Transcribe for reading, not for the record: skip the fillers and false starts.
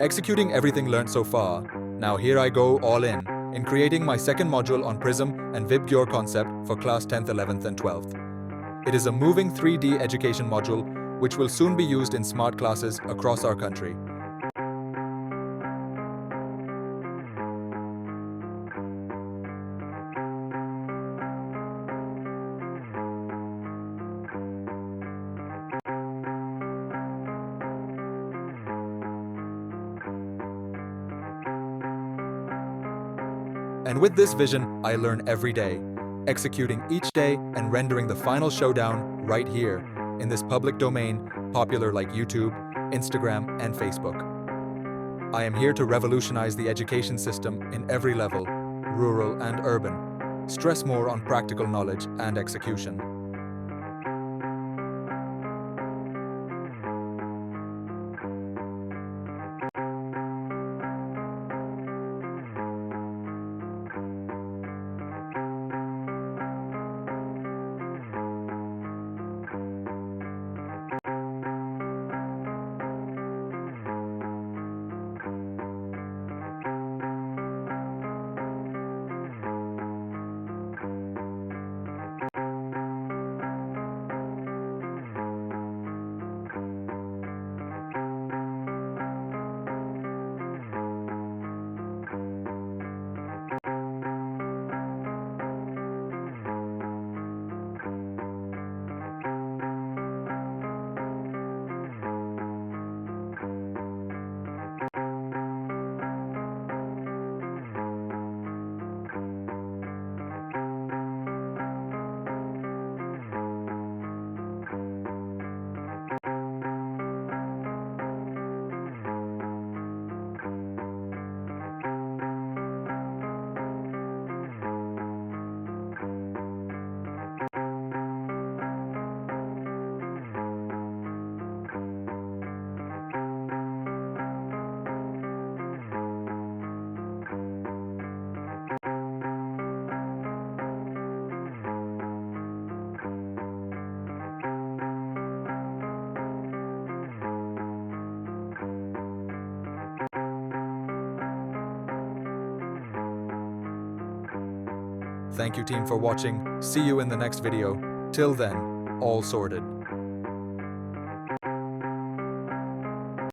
Executing everything learned so far, now here I go all in creating my second module on PRISM and VIBGYOR concept for class 10th, 11th and 12th. It is a moving 3D education module which will soon be used in smart classes across our country. And with this vision, I learn every day, executing each day and rendering the final showdown right here in this public domain, popular like YouTube, Instagram, and Facebook. I am here to revolutionize the education system in every level, rural and urban. Stress more on practical knowledge and execution. Thank you team for watching. See you in the next video. Till then, all sorted.